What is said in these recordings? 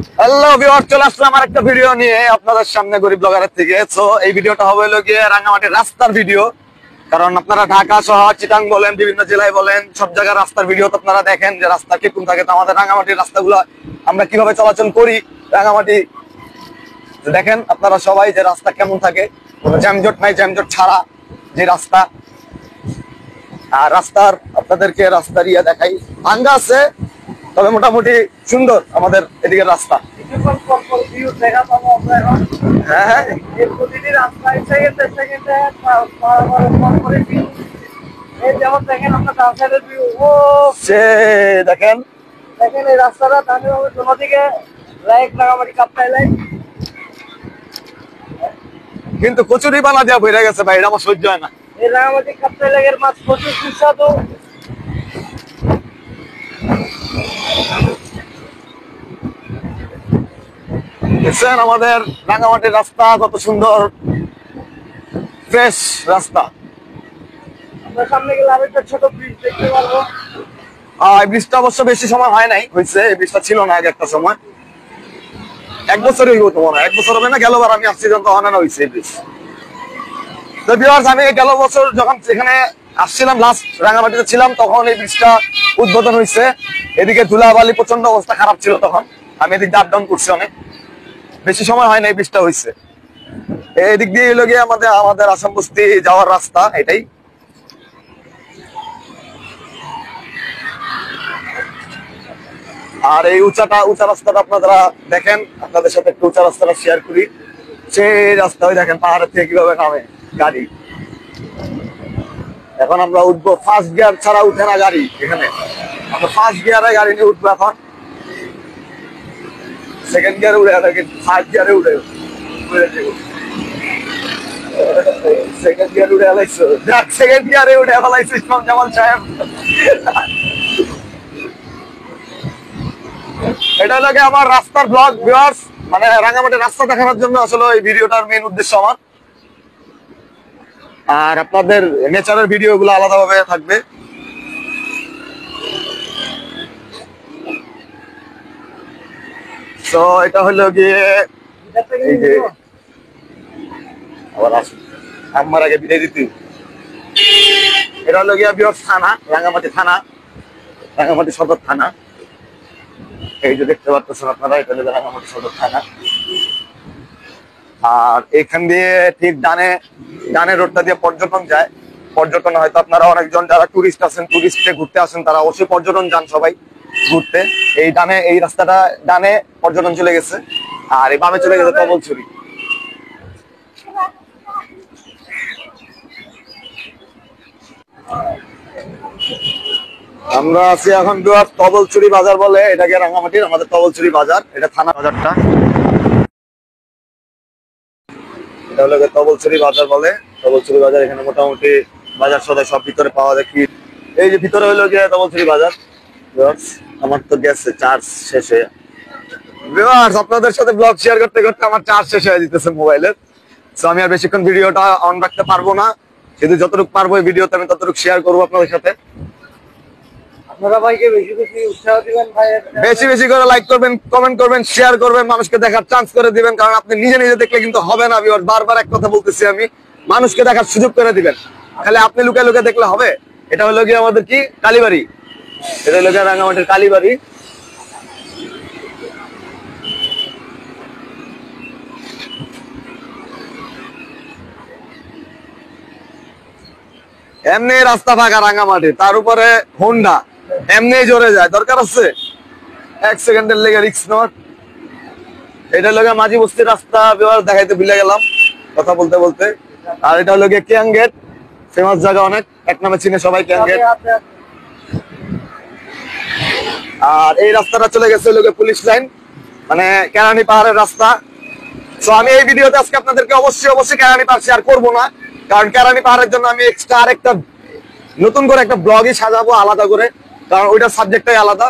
Hello viewer, চলে আসলাম আর একটা video নিয়ে আপনাদের সামনে গরিব ব্লগারের থেকে। সো এই ভিডিওটা হবে হলো গিয়ে রাঙামাটির রাস্তার ভিডিও। কারণ আপনারা ঢাকা শহর, চিটাং বলেন, বিভিন্ন জেলায় বলেন, সব জায়গার রাস্তার ভিডিও তো আপনারা দেখেন যে রাস্তা কিরকম থাকে। তো আমাদের রাঙামাটির রাস্তাগুলো আমরা কিভাবে চলাচল করি রাঙামাটি দেখেন আপনারা সবাই, যে রাস্তা কেমন থাকে, কোনো জ্যামজট নাই, জ্যামজট ছাড়া যে রাস্তা। আর রাস্তার আপনাদেরকে রাস্তার ইয়া দেখাই, ভাঙ্গা আছে তবে মোটামুটি সুন্দর আমাদের এদিকের রাস্তা। হ্যাঁ হ্যাঁ, দেখেন দেখেন এই রাস্তাটা দিকে রাঙামাটি কাপ্তাই লাইন, কিন্তু কচুরি বানা দেওয়া বেড়ে গেছে ভাই, এটা আমার সহ্য হয় না। এই রাঙামাটি কাপ্তাই লাইনের মাছ প্রচুর সুস্বাদু। দেখছেন আমাদের রাঙামাটির রাস্তা কত সুন্দর, ফ্রেশ রাস্তা। আমরা সামনে গেলে আরেকটা ছোট ব্রিজ দেখতে পারবো। এই ব্রিজটা অবশ্য বেশি সময় হয় নাই, হয়েছে এই ব্রিজটা ছিল না আগে একটা সময়, 1 বছর হইব তো মনে হয়, 1 বছর হবে না। গেলবার আমি আসছি যখন তখন হয়েছে এই ব্রিজ। তো ভিউয়ার্স, আমি গেল বছর যখন সেখানে আসছিলাম, লাস্ট রাঙামাটিতে ছিলাম, তখন এই ব্রিজটা উদ্বোধন হয়েছে। এদিকে ধুলাবালি প্রচন্ড অবস্থা খারাপ ছিল তখন, আমি এদিক দিয়ে আপ ডাউন করছি অনেক, বেশি সময় হয় না এই ব্রিজটা হয়েছে। এদিক দিয়ে এলো গিয়ে আমাদের আসাম বস্তি যাওয়ার রাস্তা এটাই। আর এই উঁচা রাস্তাটা আপনারা দেখেন, আপনাদের সাথে একটু উঁচা রাস্তাটা শেয়ার করি। সেই রাস্তা ওই দেখেন পাহাড়ের থেকে কিভাবে নামে গাড়ি। এখন আমরা উঠবো, ফার্স্ট গিয়ার ছাড়া উঠে না গাড়ি এখানে, আমরা ফার্স্ট গিয়ারে গাড়ি নিয়ে উঠবো। এখন সেকেন্ড গিয়ারে উঠে, থার্ড গিয়ারে উঠে, সেকেন্ড গিয়ার উঠে ফেলাইছো, সেকেন্ড গিয়ারে উঠে ফেলাইছো ইসলাম জামাল সাহেব। এটা লাগে আমার রাস্তার ব্লগ ভিউয়ার্স, মানে রাঙামাটির রাস্তা দেখানোর জন্য আসলে এই ভিডিওটার মেইন উদ্দেশ্য আমার। আর আপনাদের নেচারের ভিডিও গুলো আলাদাভাবে থাকবে। তো এটা হলো গিয়ে এই যে আবার আসুন আমার আগে বিদায় দিতে, এটা হলো গিয়ে ভিউয়ার্স থানা, রাঙামাটি থানা, রাঙামাটি সদর থানা। এই যে দেখতে পাচ্ছেন আপনারা, এটা হলো রাঙামাটি সদর থানা। আর এখান দিয়ে ঠিক ডানে রোডটা দিয়ে পর্যটন যায়। পর্যটন হয়তো আপনারা অনেকজন যারা টুরিস্ট আছেন, টুরিস্টে ঘুরতে আসেন, তারা অবশ্যই পর্যটন যান সবাই ঘুরতে। এই ডানে, এই রাস্তাটা ডানে পর্যটন চলে গেছে, আর এই বামে চলে গেছে তবলছড়ি। আমরা আছি এখন তবলছড়ি বাজার বলে এটাকে, রাঙামাটির আমাদের তবলছড়ি বাজার, এটা থানা বাজারটা। এটা হলো তবলছড়ি বাজার বলে, তবলছড়ি বাজার। এখানে মোটামুটি বাজার সদাই সব ভিতরে পাওয়া যায়। কি এই যে ভিতরে হলো গিয়ে তবলছড়ি বাজার। আমার তো গেছে চার্জ শেষ হয়ে, ভিউয়ার্স আপনাদের সাথে ব্লগ শেয়ার করতে করতে আমার চার্জ শেষ হয়ে যেতেছে মোবাইলের। তো আমি আর বেশিক্ষণ ভিডিওটা অন রাখতে পারবো না, কিন্তু যতটুকু পারবো এই ভিডিওতে আমি ততটুকু শেয়ার করবো আপনাদের সাথে। আপনারা ভাইকে বেশি বেশি উৎসাহ দিবেন, ভাই বেশি বেশি করে লাইক করবেন, কমেন্ট করবেন, শেয়ার করবেন, মানুষকে দেখার চান্স করে দিবেন। কারণ আপনি নিজে নিজে দেখলে কিন্তু হবে না ভিউয়ার্স, বারবার এক কথা বলতেছি আমি, মানুষকে দেখার সুযোগ করে দিবেন। খালি আপনি লুকে লুকে দেখলে হবে। এটা হলো গিয়ে আমাদের কি কালীবাড়ি, এটা হলো গিয়ে রাঙামাটির কালীবাড়ি। এমনি রাস্তা ফাঁকা রাঙামাটি, তার উপরে হোন্ডা এমনি জোরে যায়, দরকার আছে 1 সেকেন্ডের লেগে রিক্স নট। এটা হলো মাঝি বস্তির রাস্তা ভিউয়ার্স, দেখাইতে ভুলে গেলাম কথা বলতে বলতে। আর এটা হলো গিয়ে কিয়াং গেট, ফেমাস জায়গা অনেক, এক নামে চিনে সবাই কিয়াং গেট। আর এই রাস্তাটা চলে গেছে হলো গিয়ে পুলিশ লাইন, মানে কেরানি পাহাড়ের রাস্তা। তো আমি এই ভিডিওতে আজকে আপনাদেরকে অবশ্যই কেরানি পাহাড় শেয়ার করবো না, কারণ কেরানি পাহাড়ের জন্য আমি এক্সট্রা আরেকটা নতুন করে একটা ব্লগই সাজাবো আলাদা করে, কারণ ওইটার সাবজেক্টটাই আলাদা।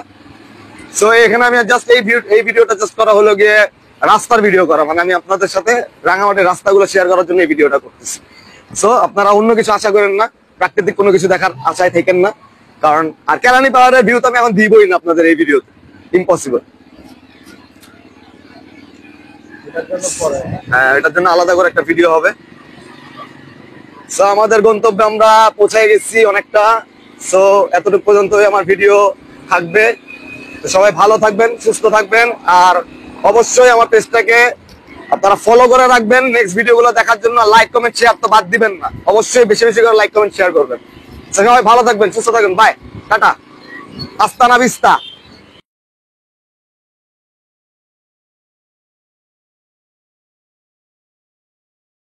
সো এখানে আমি জাস্ট এই ভিডিওটা জাস্ট করা হলো গিয়ে রাস্তার ভিডিও করা, মানে আমি আপনাদের সাথে রাঙামাটির রাস্তাগুলো শেয়ার করার জন্য এই ভিডিওটা করতেছি। সো আপনারা অন্য কিছু আশা করেন না, প্রাকৃতিক কোনো কিছু দেখার আশায় থাকেন না, কারণ আর কেরানি পাহাড়ের ভিউ তো আমি এখন দিবই না আপনাদের এই ভিডিওতে, ইম্পসিবল। এটার জন্য পরে হ্যাঁ, এটার জন্য আলাদা করে একটা ভিডিও হবে। সো আমাদের গন্তব্যে আমরা পৌঁছে গেছি অনেকটা। সো এতটুকু পর্যন্তই আমার ভিডিও থাকবে। তো সবাই ভালো থাকবেন, সুস্থ থাকবেন, আর অবশ্যই আমার পেজটাকে আপনারা ফলো করে রাখবেন নেক্সট ভিডিওগুলো দেখার জন্য। লাইক কমেন্ট শেয়ার তো বাদ দিবেন না, অবশ্যই বেশি বেশি করে লাইক কমেন্ট শেয়ার করবেন। সবাই ভালো থাকবেন, সুস্থ থাকবেন, বাই, টাটা, আস্তানা বিস্তা।